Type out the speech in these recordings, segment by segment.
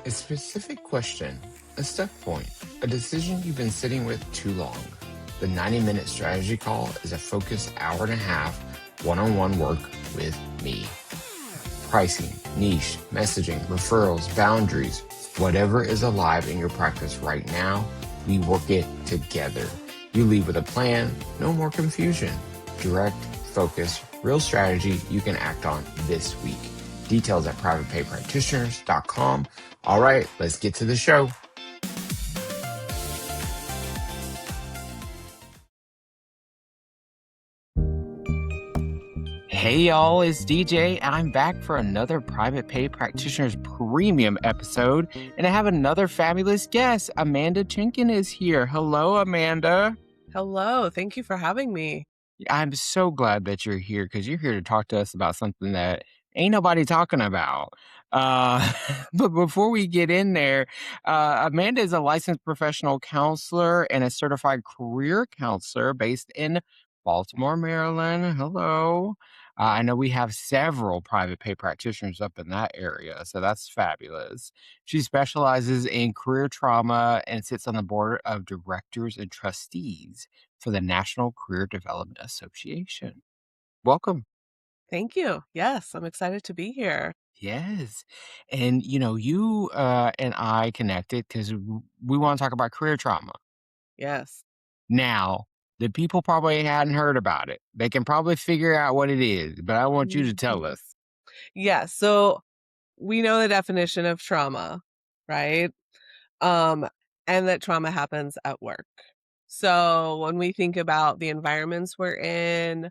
A specific question, a step point, a decision you've been sitting with too long. The 90-minute strategy call is a focused hour and a half one-on-one work with me. Pricing, niche, messaging, referrals, boundaries, whatever is alive in your practice right now, we work it together. You leave with a plan, no more confusion. Direct, focus, real strategy you can act on this week. Details at privatepaypractitioners.com. All right, let's get to the show. Hey y'all, it's DJ, and I'm back for another Private Pay Practitioners Premium episode, and I have another fabulous guest. Amanda Chenkin is here. Hello, Amanda. Hello, thank you for having me. I'm so glad that you're here because you're here to talk to us about something that ain't nobody talking about. Uh, but before we get in there, Amanda is a licensed professional counselor and a certified career counselor based in Baltimore, Maryland. Hello. I know we have several private pay practitioners up in that area, so that's fabulous. She specializes in career trauma and sits on the board of directors and trustees for the National Career Development Association. Welcome. Thank you. Yes, I'm excited to be here. Yes. And, you and I connected because we want to talk about career trauma. Yes. Now, the people probably hadn't heard about it. They can probably figure out what it is, but I want you to tell Mhm. us. Yeah, so we know the definition of trauma, right? Um, and that trauma happens at work. So when we think about the environments we're in,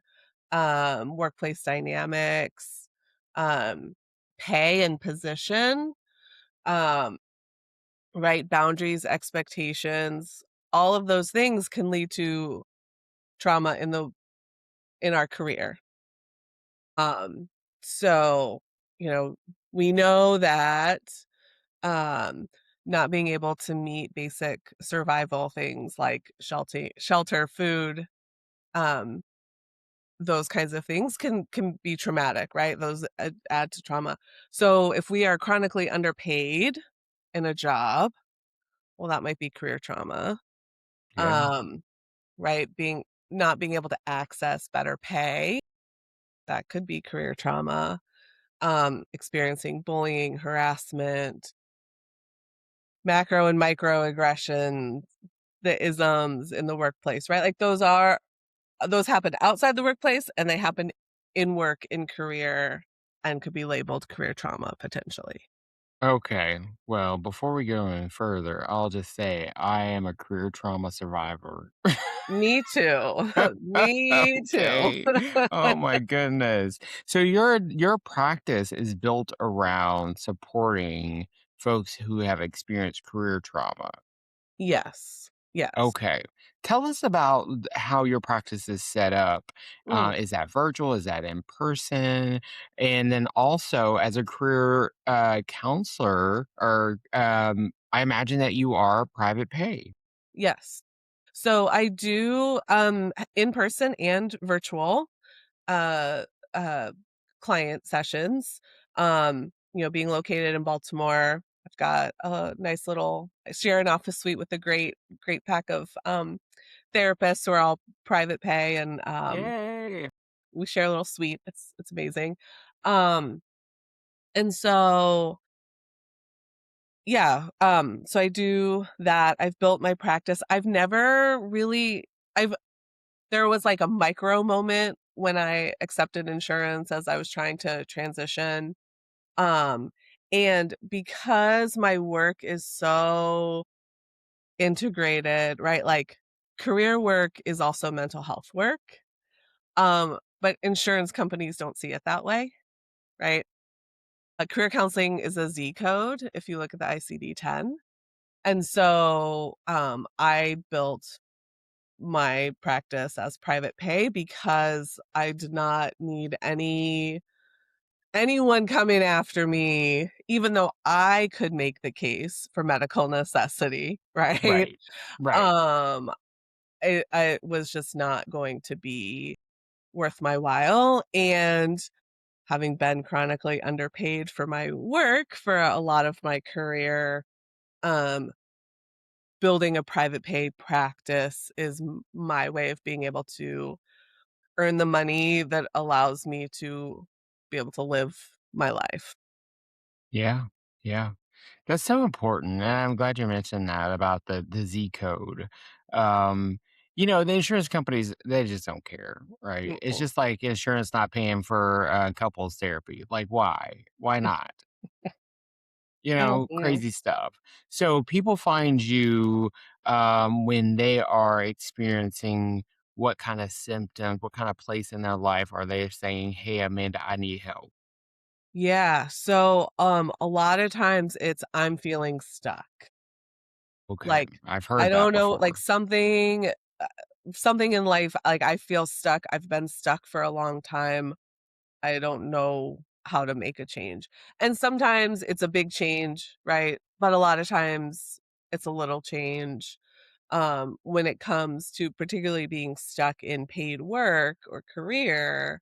workplace dynamics, um, pay and position, um, right, boundaries, expectations, all of those things can lead to trauma in our career. Um, so, you know, we know that um not being able to meet basic survival things like shelter, food, um, those kinds of things can be traumatic, right? Those add to trauma. So if we are chronically underpaid in a job, well, that might be career trauma. Yeah. Um, right? Not being able to access better pay, that could be career trauma. Experiencing bullying, harassment, macro and microaggressions, the isms in the workplace, right? Like those happen outside the workplace and they happen in work, in career, and could be labeled career trauma potentially. Okay. Well, before we go any further, I'll just say I am a career trauma survivor. Me too. Me too. Okay. Oh my goodness. So your practice is built around supporting folks who have experienced career trauma. Yes. Yes. Okay. Tell us about how your practice is set up. Mm, Is that virtual? Is that in person? And then also, as a career counselor, or I imagine that you are private pay. yes. So I do in person and virtual uh uh client sessions. Being located in Baltimore, I've got a nice little I share an office suite with a great pack of therapists who are all private pay, and Yay. we share a little suite. It's amazing. Um and so yeah, so I do that. I've built my practice. I've never really I've There was like a micro moment when I accepted insurance as I was trying to transition. Um, and because my work is so integrated, right? Like career work is also mental health work. But insurance companies don't see it that way, right? Career counseling is a Z code if you look at the ICD-10. And so I built my practice as private pay because I did not need anyone coming after me, even though I could make the case for medical necessity, right? Right. Right. Um, I was just not going to be worth my while. And having been chronically underpaid for my work for a lot of my career, um, building a private pay practice is my way of being able to earn the money that allows me to be able to live my life. Yeah. Yeah. That's so important, and I'm glad you mentioned that about the Z code. Um, the insurance companies, they just don't care, right? It's Mm-mm. just like insurance not paying for couples therapy. Like, why? Why not? Mhm. Crazy stuff. So people find you when they are experiencing what kind of symptoms, what kind of place in their life are they saying, "Hey, Amanda, I need help." Yeah, so, a lot of times it's I'm feeling stuck. Okay, Like, I've I heard that don't know, like, before. something in life, like, I feel stuck, I've been stuck for a long time, I don't know how to make a change. And sometimes it's a big change, right? But a lot of times it's a little change, when it comes to particularly being stuck in paid work or career,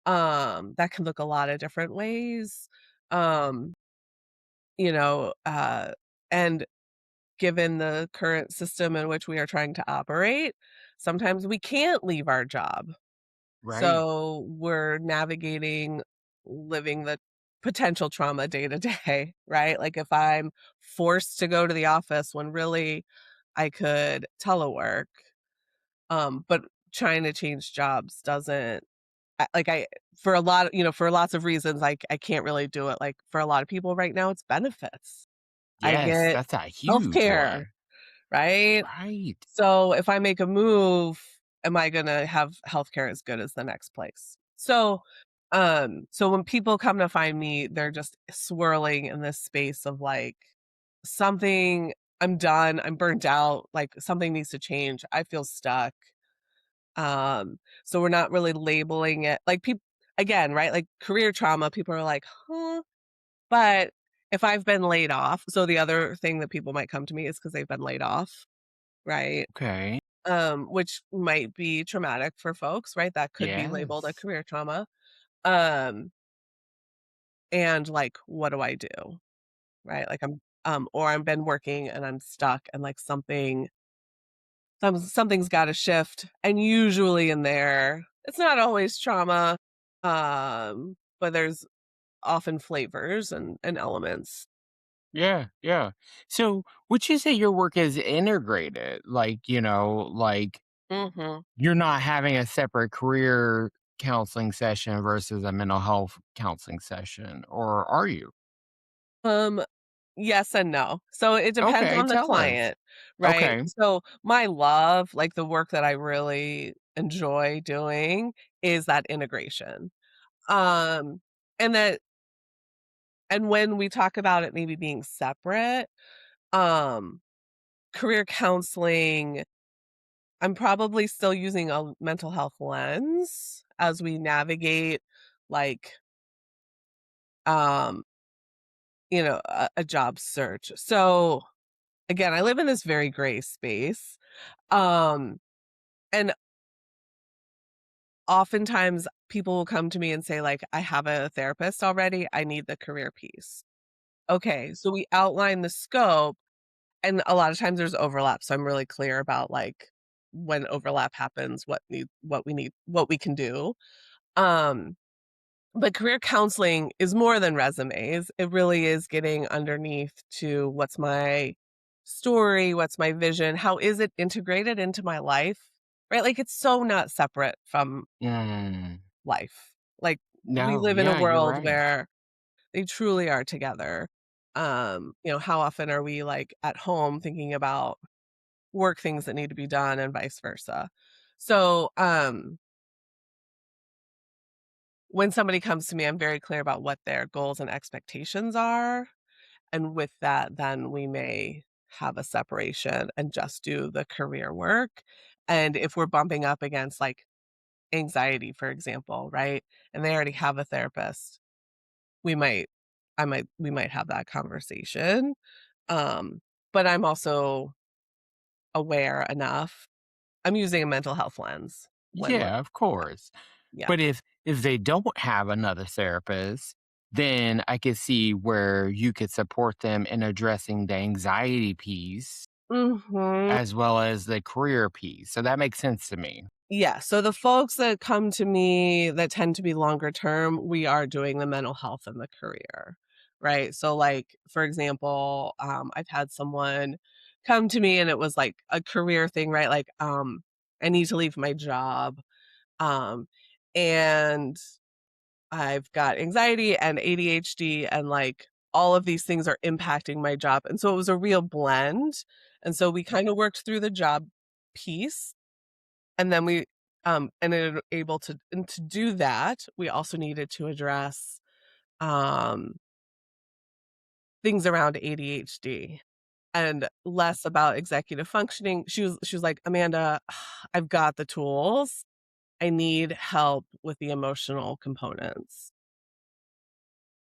that can look a lot of different ways, um, you know, and given the current system in which we are trying to operate, sometimes we can't leave our job. Right. So we're navigating living the potential trauma day to day, right? Like if I'm forced to go to the office when really I could telework, but trying to change jobs doesn't I for a lot for lots of reasons, I can't really do it. Like for a lot of people right now, it's benefits. I Yes, get that's a huge healthcare, one. right? Right. So if I make a move, am I gonna have healthcare as good as the next place? So when people come to find me, they're just swirling in this space of like something I'm done, I'm burnt out, like something needs to change. I feel stuck. So we're not really labeling it like people again, right? Like career trauma, people are like, huh? But if I've been laid off, so the other thing that people might come to me is because they've been laid off, right? Okay. Which might be traumatic for folks, right? That could be labeled a Yes. career trauma. Um, and like, what do I do? Right? Like or I've been working and I'm stuck and like something's gotta shift. And usually in there, it's not always trauma, but there's often flavors and elements. Yeah, yeah. So, would you say your work is integrated? Like Mhm. you're not having a separate career counseling session versus a mental health counseling session, or are you? Um, yes and no. So it depends Okay, on the tell us. client, right? Okay, So my love, like the work that I really enjoy doing is that integration. Um, and that and when we talk about it maybe being separate, um, career counseling, I'm probably still using a mental health lens as we navigate like um, a job search. So again, I live in this very gray space. Um, and oftentimes people will come to me and say, like, I have a therapist already. I need the career piece. Okay. So we outline the scope and a lot of times there's overlap. So I'm really clear about like when overlap happens, what we can do. Um, but career counseling is more than resumes. It really is getting underneath to what's my story, what's my vision, how is it integrated into my life, right? Like it's so not separate from mm, life. Like we no, live in a yeah, you're world right. where they truly are together. How often are we like at home thinking about work things that need to be done and vice versa? So, when somebody comes to me, I'm very clear about what their goals and expectations are. And with that, then we may have a separation and just do the career work. And if we're bumping up against like anxiety, for example, right? And they already have a therapist, we might, we might have that conversation. Um, but I'm also aware enough. I'm using a mental health lens when we're, Yeah, of course. yeah. But if If they don't have another therapist, then I could see where you could support them in addressing the anxiety piece Mhm. as well as the career piece. So that makes sense to me. Yeah, so the folks that come to me that tend to be longer term, we are doing the mental health and the career, right? So, like, for example, I've had someone come to me and it was like a career thing, right? Like, I need to leave my job, um, and I've got anxiety and ADHD and, like, all of these things are impacting my job, and so it was a real blend, and so we kinda worked through the job piece, and then we, and able to and to do that, we also needed to address, um, things around ADHD and less about executive functioning. She was like, "Amanda, I've got the tools. I need help with the emotional components."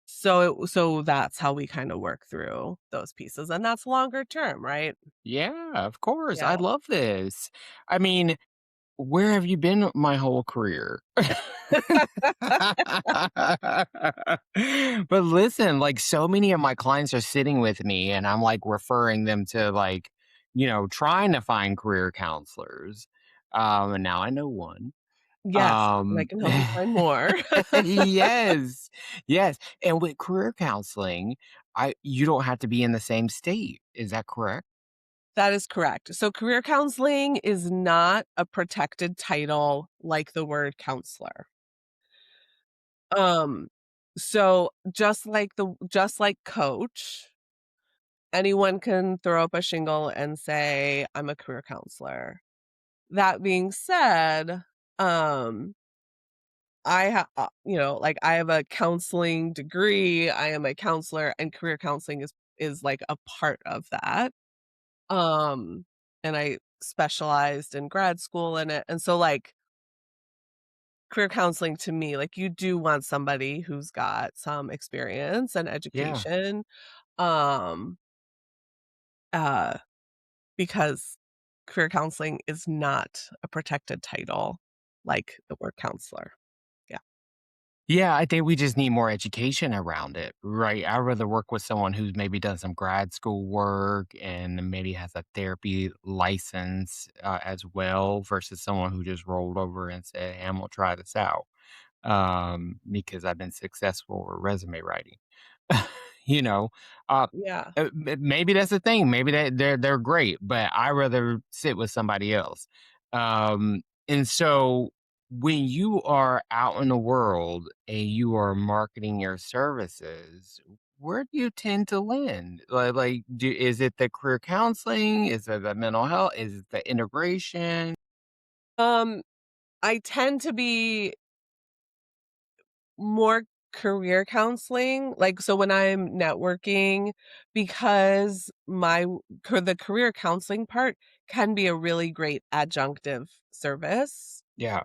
So that's how we kinda work through those pieces, and that's longer term, right? Yeah, of course. I Yeah. love this. I mean, where have you been my whole career? But listen, like so many of my clients are sitting with me and I'm like referring them to like, trying to find career counselors. And now I know one. Yes, and I Um can help you find more. yes. Yes. And with career counseling, I you don't have to be in the same state. Is that correct? That is correct. So career counseling is not a protected title like the word counselor. Um, so just like coach, anyone can throw up a shingle and say, "I'm a career counselor." That being said, um, like, I have a counseling degree, I am a counselor, and career counseling is, like, a part of that. Um, and I specialized in grad school in it, and so, like, career counseling to me, like, you do want somebody who's got some experience and Yeah. education, um, uh, because career counseling is not a protected title like the word counselor. Yeah. Yeah, I think we just need more education around it, right? I'd rather work with someone who's maybe done some grad school work and maybe has a therapy license as well versus someone who just rolled over and said, hey, I'm going to try this out because I've been successful with resume writing. you know, uh, Yeah. maybe that's the thing. Maybe they're great, but I rather sit with somebody else. And so when you are out in the world and you are marketing your services, where do you tend to land? Is it the career counseling? Is it the mental health? Is it the integration? Um, I tend to be more career counseling, like, so when I'm networking, because the career counseling part can be a really great adjunctive service. Yeah,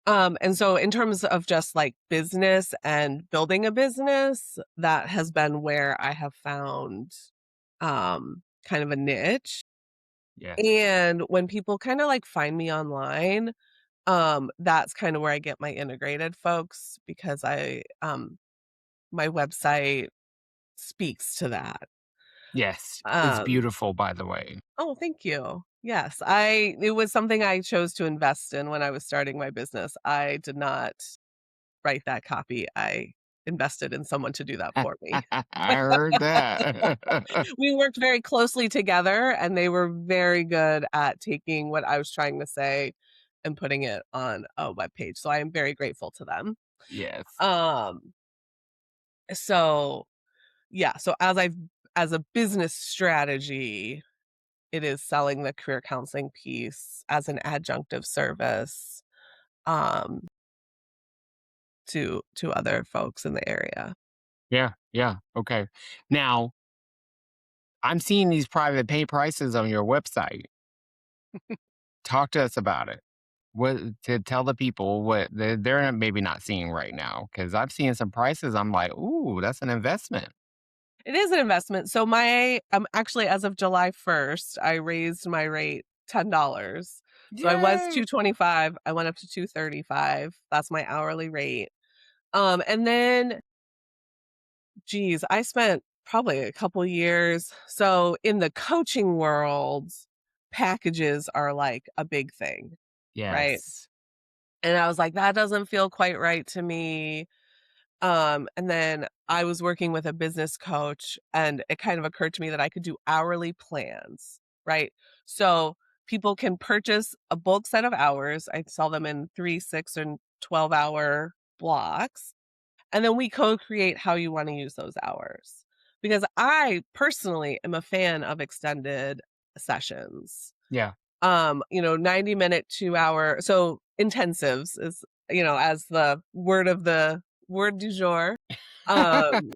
And so in terms of just, like, business and building a business, that has been where I have found, kind of a niche. yes. And when people kinda, like, find me online, that's kinda where I get my integrated folks because my website speaks to that. Yes, it's Um beautiful, by the way. Oh, thank you. Yes, I it was something I chose to invest in when I was starting my business. I did not write that copy. I invested in someone to do that for me. I heard that. We worked very closely together, and they were very good at taking what I was trying to say and putting it on a web page, so I am very grateful to them. Yes. Um, so, yeah, so as a business strategy, it is selling the career counseling piece as an adjunctive service, um, to other folks in the area. Yeah, yeah, okay. Now, I'm seeing these private pay prices on your website. Talk to us about it. What to tell the people what they're maybe not seeing right now? Because 'cause I've seen some prices, I'm like, "Ooh, that's an investment." It is an investment. So actually, as of July 1st, I raised my rate $10. So I was Yay! 225, I went up to 235. That's my hourly rate. And then, geez, I spent probably a couple years. So in the coaching world, packages are like a big thing, right? Yes. And I was like, that doesn't feel quite right to me. And then I was working with a business coach, and it kind of occurred to me that I could do hourly plans, right? So people can purchase a bulk set of hours. I sell them in 3, 6, and 12-hour blocks. And then we co-create how you want to use those hours. Because I personally am a fan of extended sessions. Yeah. 90-minute, 2-hour, so intensives is, as the word du jour,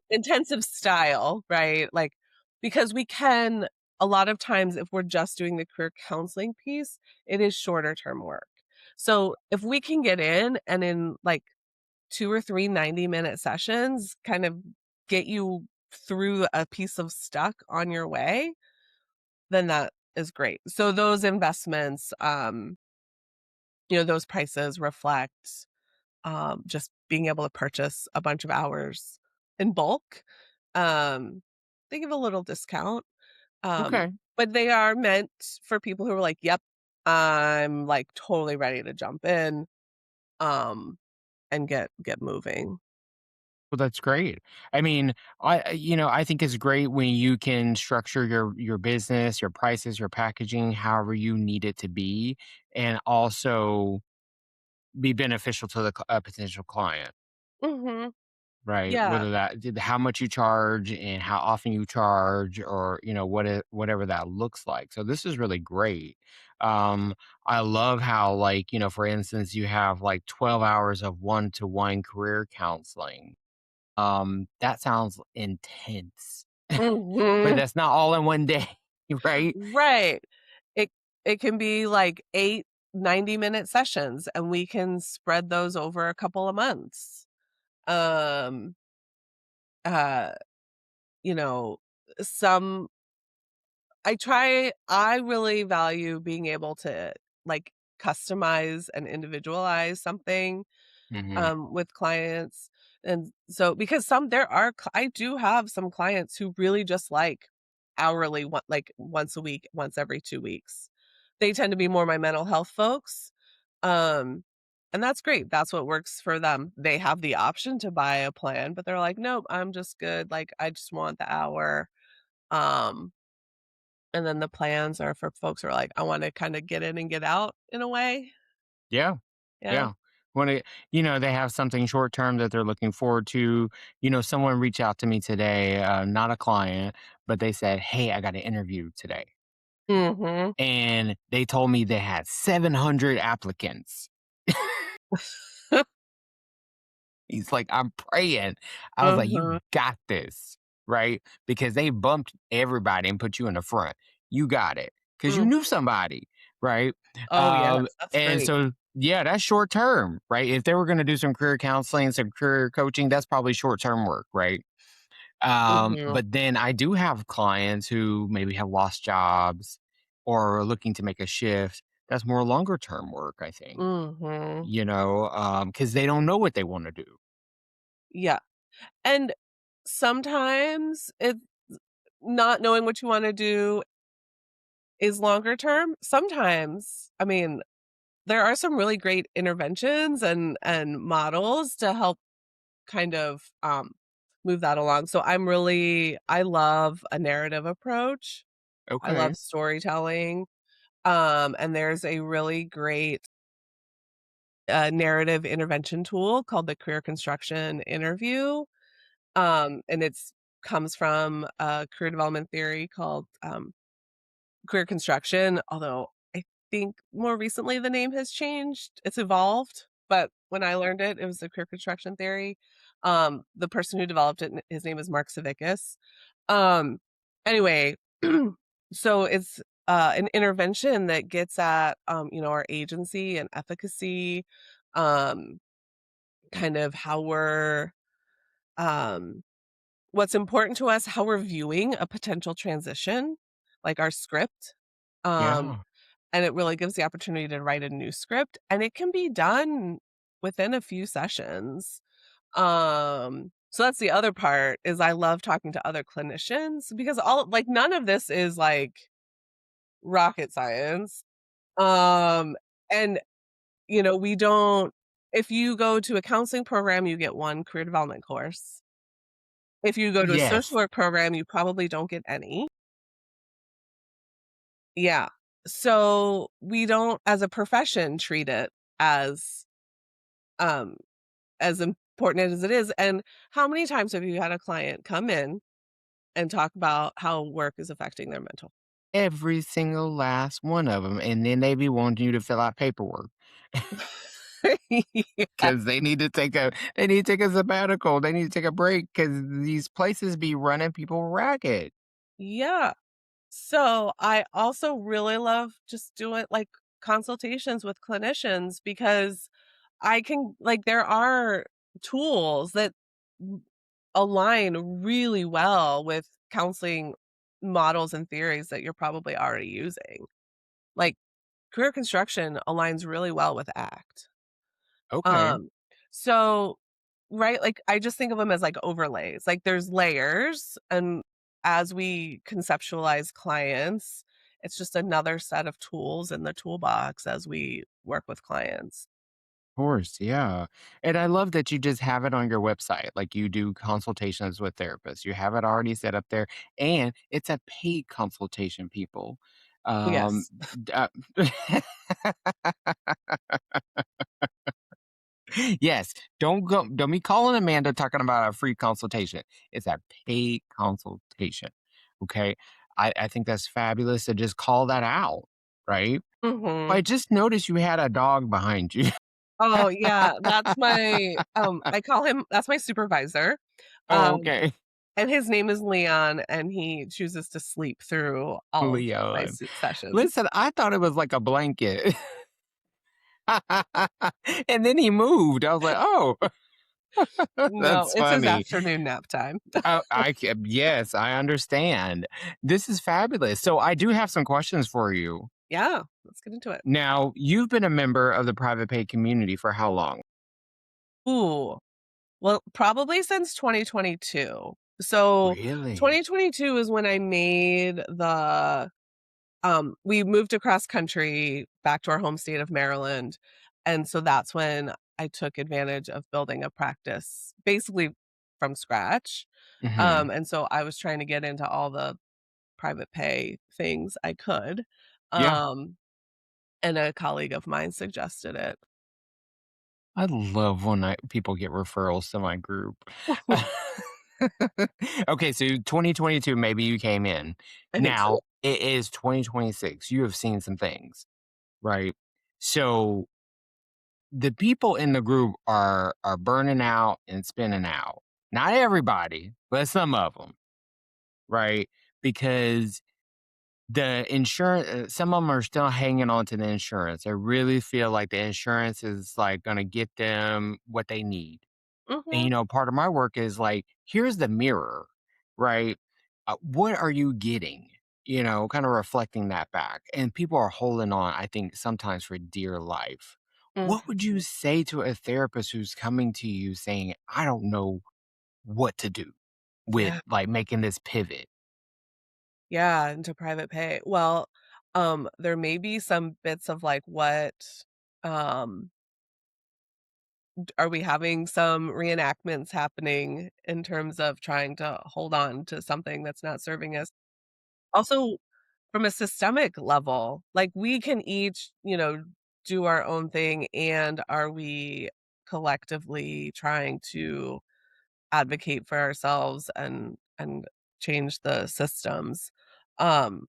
intensive style, right? Like, because we can a lot of times, if we're just doing the career counseling piece, it is shorter term work. So, if we can get in like 2 or 3 90-minute sessions, kind of get you through a piece of stuck on your way, then that is great. So those investments, those prices reflect, just being able to purchase a bunch of hours in bulk. Um, they give a little discount, um, Okay. but they are meant for people who are like, "Yep, I'm, like, totally ready to jump in, um, and get moving." Well, that's great. I mean, I think it's great when you can structure your business, your prices, your packaging, however you need it to be, and also be beneficial to the potential client, Mhm. right? Yeah. Whether how much you charge and how often you charge, or whatever that looks like. So this is really great. I love how, like, for instance, you have like 12 hours of one-to-one career counseling. That sounds intense, but Mhm. that's not all in one day, right? Right. It it can be like 8 90-minute sessions, and we can spread those over a couple of months. Um, uh, you know, some I really value being able to, like, customize and individualize something, Mhm. with clients, and so because some there are cl I do have some clients who really just like hourly, one like, once a week, once every 2 weeks. They tend to be more my mental health folks, um, and that's great, that's what works for them. They have the option to buy a plan, but they're like, "Nope, I'm just good, like, I just want the hour," um, and then the plans are for folks who are like, "I wanna kinda get in and get out," in a way. Yeah, Yeah. yeah. When they have something short term that they're looking forward to. Someone reached out to me today, not a client, but they said, "Hey, I got an interview today." Mhm. And they told me they had 700 applicants. He's like, "I'm praying." I was like, "You Uh-huh. got this," right? Because they bumped everybody and put you in the front. You got it because you Mm. knew somebody, right? Oh, yes, that's And great. so, yeah, that's short term, right? If they were going to do some career counseling, some career coaching, that's probably short term work, right? Mhm, But then I do have clients who maybe have lost jobs or are looking to make a shift. That's more longer term work, I think, mhm. because they don't know what they want to do. Yeah, and sometimes it not knowing what you wanna do is longer term. Sometimes, I mean, there are some really great interventions and models to help kind of, move that along. So I love a narrative approach. I Okay. love storytelling, and there's a really great, narrative intervention tool called the career construction interview. And it's comes from a career development theory called, career construction, although I think more recently the name has changed. It's evolved, but when I learned it, it was the career construction theory. The person who developed it, his name is Mark Savickas. Um, anyway, so it's, an intervention that gets at, our agency and efficacy, um, kind of how we're, um what's important to us, how we're viewing a potential transition, like our script, um, Yeah. and it really gives the opportunity to write a new script, and it can be done within a few sessions. So that's the other part is I love talking to other clinicians because all like, none of this is, like, rocket science. Um, and, we don't if you go to a counseling program, you get 1 career development course. If you go to a social Yes. work program, you probably don't get any. Yeah. So, we don't, as a profession, treat it as, um, as important as it is, and how many times have you had a client come in and talk about how work is affecting their mental. Every single last one of them, and then they be wanting you to fill out paperwork Yeah. because they need to take a sabbatical, they need to take a break because these places be running people ragged. Yeah. So, I also really love just doing, like, consultations with clinicians because I can like, there are tools that w align really well with counseling models and theories that you're probably already using. Like, career construction aligns really well with ACT. Okay. Um, so right, like, I just think of them as, like, overlays, like, there's layers, and as we conceptualize clients, it's just another set of tools in the toolbox as we work with clients. Course, yeah. And I love that you just have it on your website. Like you do consultations with therapists. You have it already set up there and it's a paid consultation, people. Um Yes. d- uh, yes, don't be calling Amanda talking about a free consultation. It's a paid consultation. Okay. I think that's fabulous to just call that out, right? I Mhm. just noticed you had a dog behind you. Oh, yeah, that's my, I call him that's my supervisor, Oh, um, okay. and his name is Leon, and he chooses to sleep through all of my Leon. sessions. Listen, I thought it was like a blanket. And then he moved. I was like, "Oh, No, that's it's his funny." afternoon nap time. Yes, I understand. This is fabulous. So I do have some questions for you. Yeah, let's get into it. Now, you've been a member of the private pay community for how long? Ooh, well, probably since 2022. So, Really? 2022 is when I made we moved across country back to our home state of Maryland, and so that's when I took advantage of building a practice basically from scratch, Mhm. and so I was trying to get into all the private pay things I could, Yeah. um, and a colleague of mine suggested it. I love when people get referrals to my group. Okay, so 2022, maybe you came in. I think so. Now it is 2026. You have seen some things, right? So the people in the group are burning out and spinning out. Not everybody, but some of them, right? Because the insurance, some of them are still hanging on to the insurance. They really feel like the insurance is like going to get them what they need. And, Mhm, part of my work is like, here's the mirror, right? What are you getting? Kind of reflecting that back. And people are holding on, I think, sometimes for dear life. What would you mhm. say to a therapist who's coming to you saying, I don't know what to do with Yeah, like making this pivot? yeah, into private pay. Well, there may be some bits of, like, um are we having some reenactments happening in terms of trying to hold on to something that's not serving us? Also, from a systemic level, like, we can each, do our own thing, and are we collectively trying to advocate for ourselves and change the systems? Um,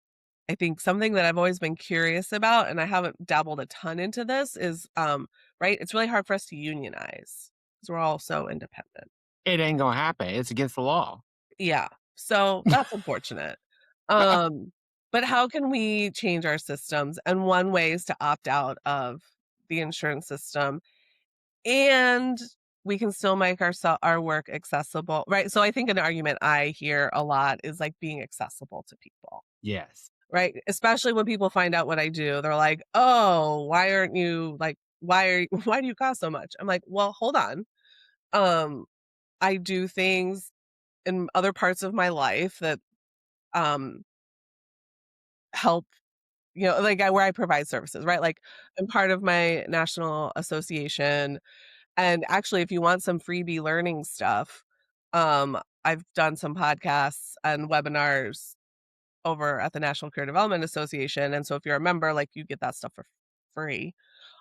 I think something that I've always been curious about, and I haven't dabbled a ton into this, is, right, it's really hard for us to unionize because 'cause we're all so independent. It ain't gonna happen. It's against the law. Yeah, so that's unfortunate. Um, but how can we change our systems? And one way is to opt out of the insurance system, and we can still make our work accessible, right? So I think an argument I hear a lot is, like, being accessible to people. Yes. right? Especially when people find out what I do, they're like, "Oh, why aren't you like why are why do you cost so much?" I'm like, "Well, hold on. Um, I do things in other parts of my life that um help, like where I provide services, right? Like I'm part of my national association. And actually, if you want some freebie learning stuff, I've done some podcasts and webinars over at the National Career Development Association. And so if you're a member, like you get that stuff for free.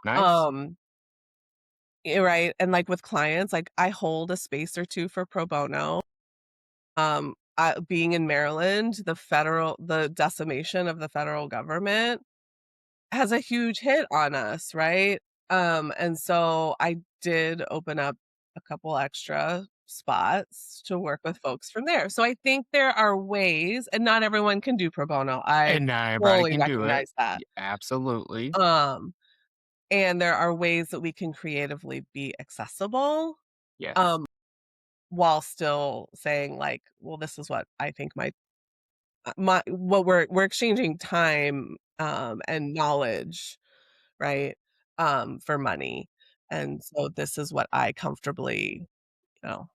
Nice. Um, right. And like with clients, like I hold a space or two for pro bono. Being in Maryland, the decimation of the federal government has a huge hit on us, right? And so I did open up a couple extra spots to work with folks from there. So I think there are ways, and not everyone can do pro bono. I And not everybody fully can do it. recognize that. Absolutely. Um, and there are ways that we can creatively be accessible, Yes. um, while still saying like, well, this is what I think my what we're exchanging time and knowledge, right, for money, and so this is what I comfortably, you know,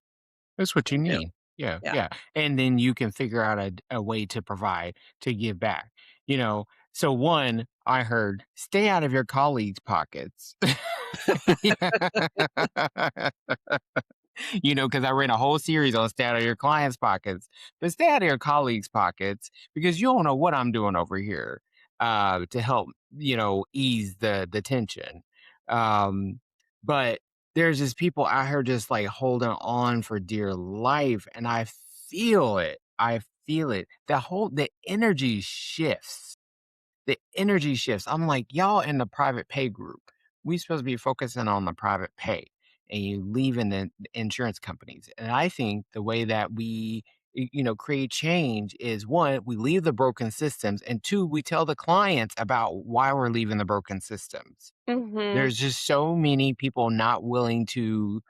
That's what you can do. need. Yeah, Yeah. yeah, and then you can figure out a way to provide, to give back, you know? So, 1, I heard, "Stay out of your colleagues' pockets." Because I ran a whole series on stay out of your clients' pockets, but stay out of your colleagues' pockets because you don't know what I'm doing over here to help, ease the tension. Um, but there's just people out here just like holding on for dear life, and I feel it. I feel it. The energy shifts, I'm like, y'all in the private pay group, we supposed to be focusing on the private pay, and you leave in the insurance companies. And I think the way that we, create change is, 1, we leave the broken systems, and 2, we tell the clients about why we're leaving the broken systems. Mhm, There's just so many people not willing to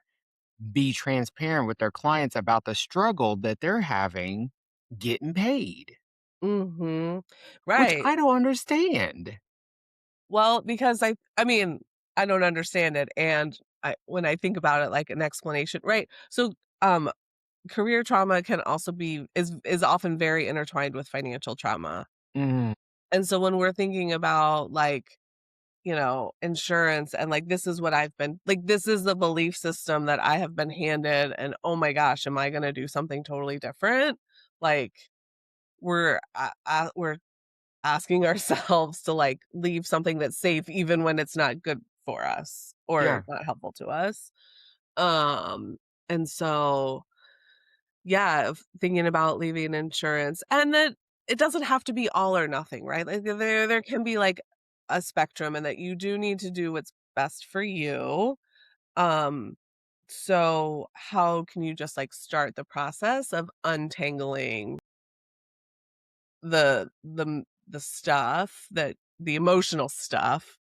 be transparent with their clients about the struggle that they're having getting paid, mhm. which Right. I don't understand. Well, because I mean, I don't understand it, and when I think about it like an explanation, right? So, career trauma can also be is often very intertwined with financial trauma. Mm, And so when we're thinking about like, insurance and like this is what I've been like this is the belief system that I have been handed and oh my gosh, am I going to do something totally different? Like we're asking ourselves to like leave something that's safe even when it's not good for us or yeah. not helpful to us. Um and so yeah, thinking about leaving insurance and that it doesn't have to be all or nothing, right? Like there can be like a spectrum and that you do need to do what's best for you. Um so how can you just like start the process of untangling the stuff that the emotional stuff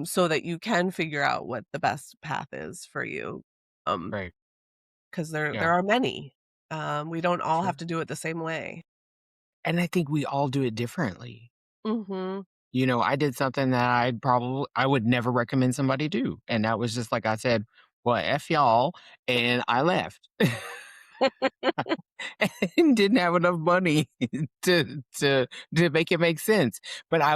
so that you can figure out what the best path is for you. Um Right. because there Yeah. are many. We don't all have Sure. to do it the same way. And I think we all do it differently. Mhm. I did something that I would never recommend somebody do. And that was just like I said, well, F y'all. And I left. And didn't have enough money to make it make sense. But I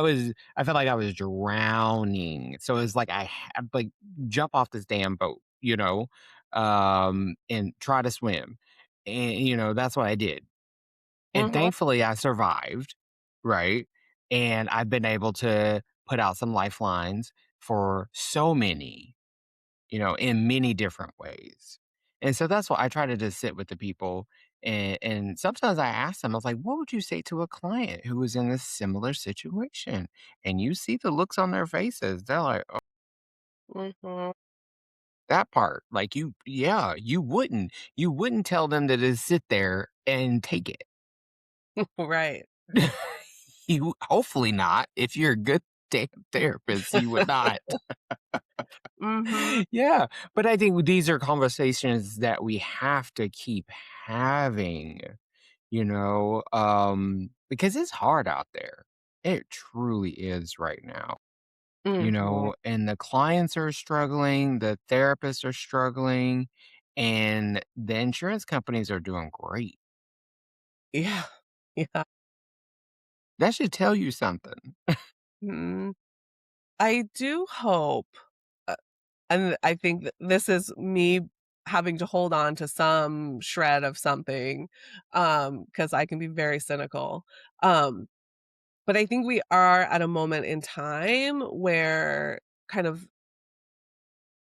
felt like I was drowning. So it was like I had like jump off this damn boat, and try to swim. And that's what I did. And Mhm. thankfully I survived, right? And I've been able to put out some lifelines for so many, in many different ways. And so that's why I try to just sit with the people. And sometimes I ask them, I was like, what would you say to a client who was in a similar situation? And you see the looks on their faces. They're like, oh, Mhm. that part. Like yeah, you wouldn't tell them to just sit there and take it. Right. You hopefully not. If you're a good damn therapist, you would not. Mhm. Yeah, but I think these are conversations that we have to keep having, because it's hard out there. It truly is right now. Mhm. And the clients are struggling, the therapists are struggling, and the insurance companies are doing great. Yeah. Yeah. That should tell you something. Mhm. I do hope, uh, and I think that this is me having to hold on to some shred of something, because I can be very cynical, um, but I think we are at a moment in time where kind of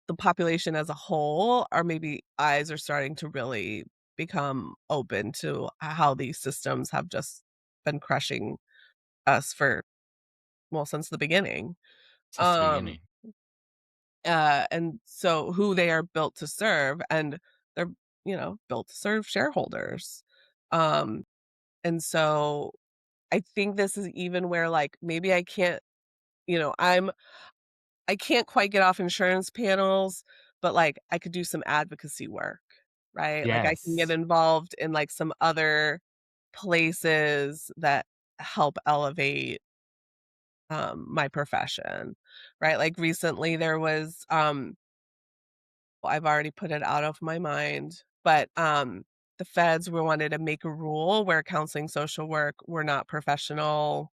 the population as a whole, or maybe eyes are starting to really become open to how these systems have just been crushing us for, well, since the beginning. Since the Um, beginning. and so who they are built to serve, and they're, built to serve shareholders. Um, and so I think this is even where, like, maybe I can't, you know, I'm I can't quite get off insurance panels, but, like, I could do some advocacy work, right? Like, I can get Yes. involved in, like, some other places that help elevate, my profession, right? Like, recently there was, well, I've already put it out of my mind, but, the feds were wanted to make a rule where counseling social work were not professional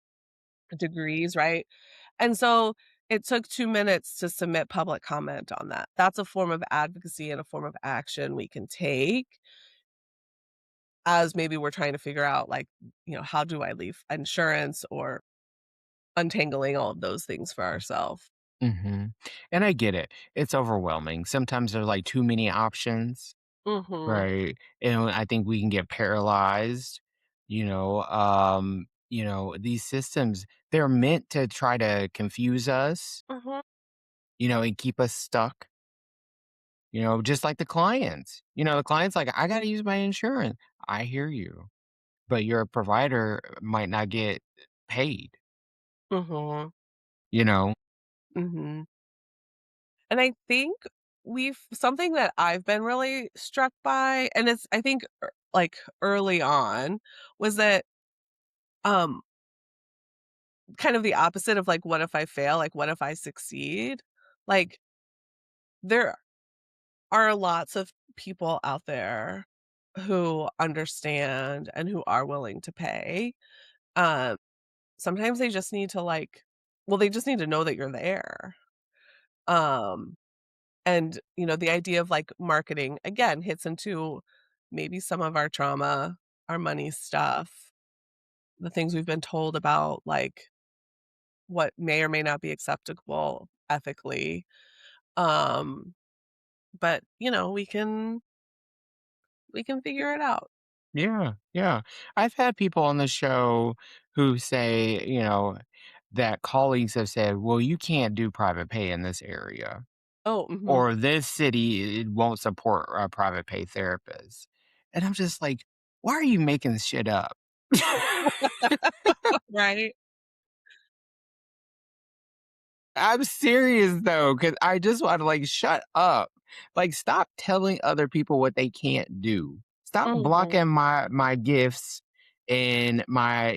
degrees, right? And so it took 2 minutes to submit public comment on that. That's a form of advocacy and a form of action we can take as maybe we're trying to figure out, like, how do I leave insurance, or untangling all of those things for ourselves. Mhm. And I get it. It's overwhelming. Sometimes there's, like, too many options, Mhm. right? And I think we can get paralyzed, these systems, they're meant to try to confuse us, Mhm. and keep us stuck, just like the clients. The client's like, "I gotta use my insurance." I hear you, but your provider might not get paid, Mhm. you know? Mhm. And I think we've something that I've been really struck by, and it's, I think, like, early on, was that, um, kind of the opposite of, like, what if I fail? Like, what if I succeed? Like, there are lots of people out there who understand and who are willing to pay. Um, Sometimes they just need to, like, well, they just need to know that you're there. Um, and, the idea of, like, marketing, again, hits into maybe some of our trauma, our money stuff, the things we've been told about, like, what may or may not be acceptable ethically. Um, but, we can figure it out. Yeah, yeah. I've had people on the show who say, that colleagues have said, "Well, you can't do private pay in this area," Oh, mhm. or "This city, it won't support a private pay therapist." And I'm just like, "Why are you making this shit up?" Right? I'm serious though, because I just want to, like, shut up. Like, stop telling other people what they can't do. Stop Mhm. blocking my gifts and my,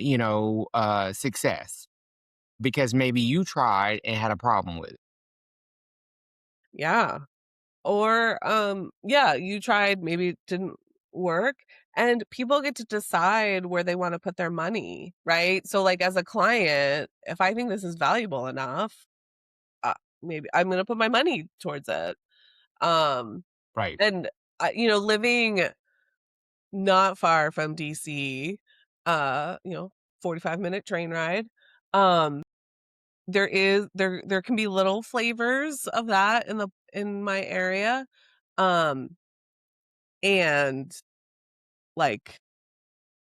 success because maybe you tried and had a problem with it. Yeah. Or, yeah, you tried, maybe it didn't work, and people get to decide where they wanna put their money, right? So, like, as a client, if I think this is valuable enough, uh, maybe I'm gonna put my money towards it. Um, Right. and, living not far from DC, 45-minute train ride, um, there can be little flavors of that in my area, um, and, like,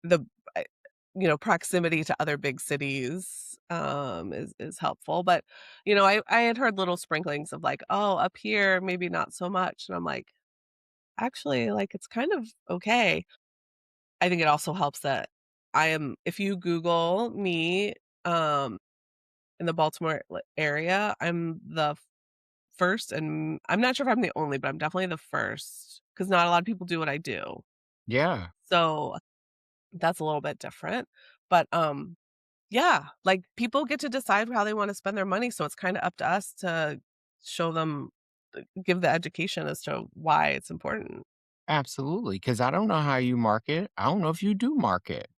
the I proximity to other big cities, is helpful, but, I had heard little sprinklings of, like, "Oh, up here, maybe not so much," and I'm like, "Actually, like, it's kind of okay." I think it also helps that if you Google me, um, in the Baltimore area, I'm the first, and I'm not sure if I'm the only, but I'm definitely the first, because not a lot of people do what I do. Yeah. So, that's a little bit different, but, Yeah, like, people get to decide how they wanna spend their money, so it's kinda up to us to show them give the education as to why it's important. Absolutely, because I don't know how you market. I don't know if you do market.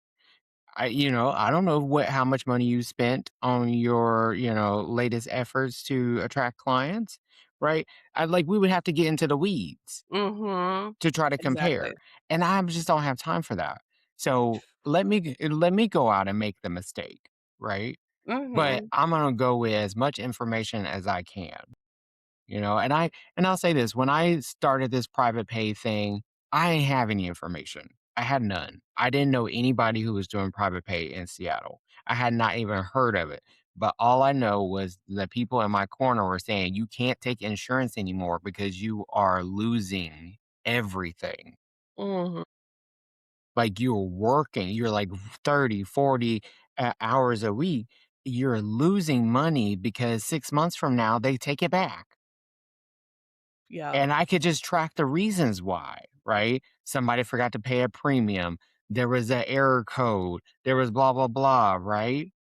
I don't know what how much money you spent on your, latest efforts to attract clients, right? We would have to get into the weeds Mhm. to try to compare, Exactly. and I just don't have time for that. So let me go out and make the mistake, right? But Mhm. I'm gonna go with as much information as I can. And I'll say this, when I started this private pay thing, I didn't have any information. I had none. I didn't know anybody who was doing private pay in Seattle. I had not even heard of it. But all I know was the people in my corner were saying, you can't take insurance anymore because you are losing everything. Mhm. Like you're working, you're like 30, 40 hours a week. You're losing money because 6 months from now, they take it back. Yeah, And I could just track the reasons why, right? Somebody forgot to pay a premium. There was an error code. There was blah, blah, blah, right?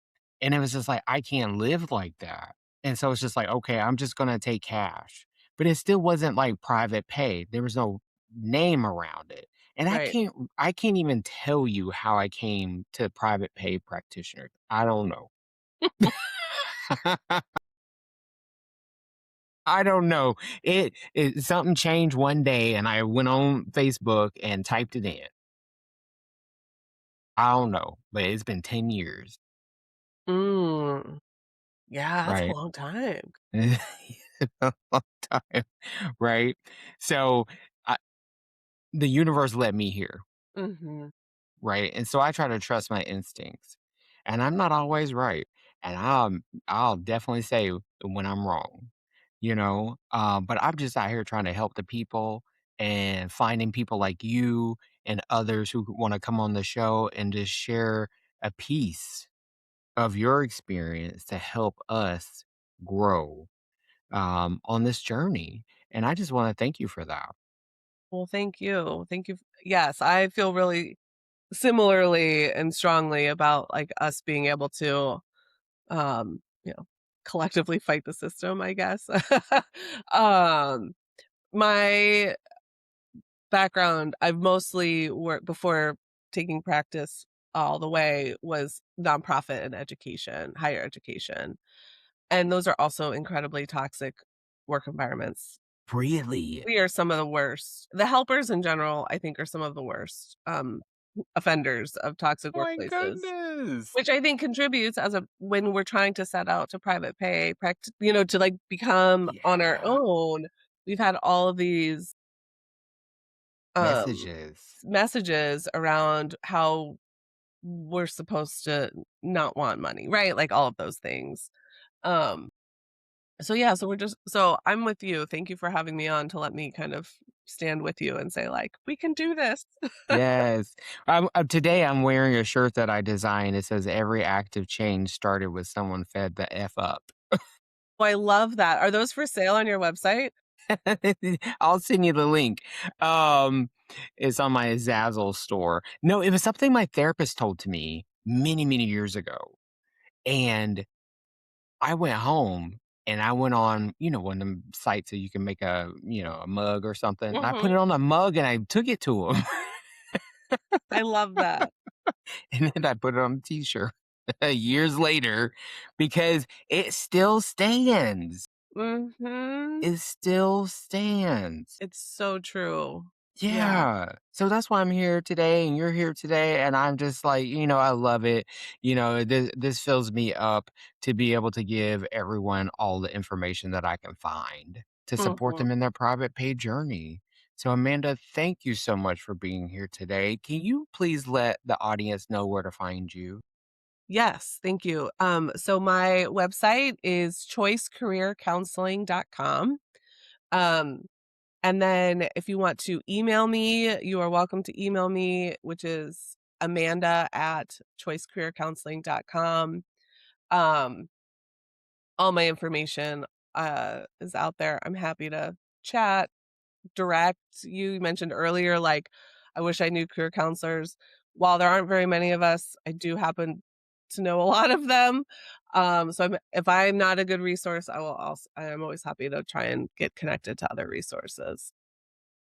And it was just like, I can't live like that. And so it's just like, okay, I'm just going to take cash. But it still wasn't like private pay. There was no name around it. And right. I can't even tell you how I came to private pay practitioners. I don't know. I don't know. It something changed one day and I went on Facebook and typed it in. I don't know, but it's been 10 years, Mm. Yeah, that's a right? long time. A long time, right? So, I the universe led me here, Mhm. right? And so I try to trust my instincts, and I'm not always right, and I'll definitely say when I'm wrong, but I'm just out here trying to help the people and finding people like you and others who wanna come on the show and just share a piece of your experience to help us grow, on this journey, and I just wanna thank you for that. Well, thank you. Thank you. Yes, I feel really similarly and strongly about, like, us being able to, you know, collectively fight the system, I guess. Um, my background, I've mostly worked before taking practice all the way was nonprofit and education, higher education, and those are also incredibly toxic work environments. Really? We are some of the worst. The helpers in general, I think, are some of the worst, offenders of toxic My workplaces, goodness. which I think contributes as a when we're trying to set out to private pay, to, like, become on our Yeah. own, we've had all of these, um, Messages. messages around how we're supposed to not want money, right? Like, all of those things. Um, so yeah, so I'm with you. Thank you for having me on to let me kind of stand with you and say, like, "We can do this." Yes. Today I'm wearing a shirt that I designed. It says, "Every act of change started with someone fed the F up." Oh, I love that. Are those for sale on your website? I'll send you the link. Um, it's on my Zazzle store. No, it was something my therapist told to me many, many years ago, and I went home and I went on, one of them sites that you can make a mug or something, and I put Mhm. it on a mug and I took it to him, I love that. and then I put it on a T-shirt years later because it still stands. Mhm. It still stands. It's so true. Yeah. Yeah. So that's why I'm here today and you're here today. And I'm just like, I love it. This fills me up to be able to give everyone all the information that I can find to support Mhm. them in their private pay journey. So, Amanda, thank you so much for being here today. Can you please let the audience know where to find you? Yes, thank you. So my website is choicecareercounseling.com. Um, and then if you want to email me, you are welcome to email me, which is amanda@choicecareercounseling.com. Um, all my information, is out there. I'm happy to chat, direct. You mentioned earlier, like, I wish I knew career counselors. While there aren't very many of us, I do happen to know a lot of them. If I'm not a good resource, I'm always happy to try and get connected to other resources.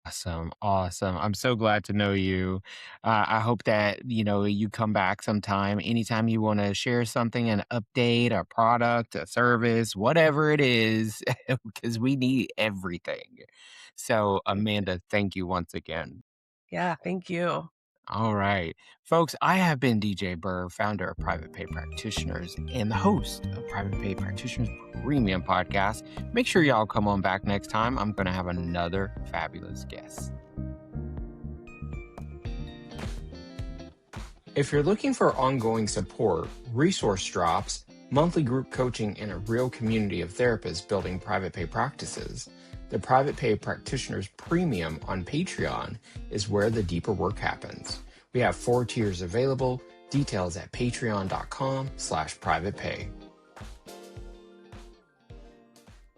Awesome, awesome. I'm so glad to know you. I hope that, you come back sometime, anytime you wanna share something, an update, a product, a service, whatever it is, because we need everything. So, Thank you. Amanda, thank you once again. Yeah, thank you. All right. Folks, I have been DJ Burr, founder of Private Pay Practitioners and the host of Private Pay Practitioners Premium Podcast. Make sure y'all come on back next time. I'm going to have another fabulous guest. If you're looking for ongoing support, resource drops, monthly group coaching, and a real community of therapists building private pay practices, the Private Pay Practitioners Premium on Patreon is where the deeper work happens. We have 4 tiers available, details at patreon.com/privatepay.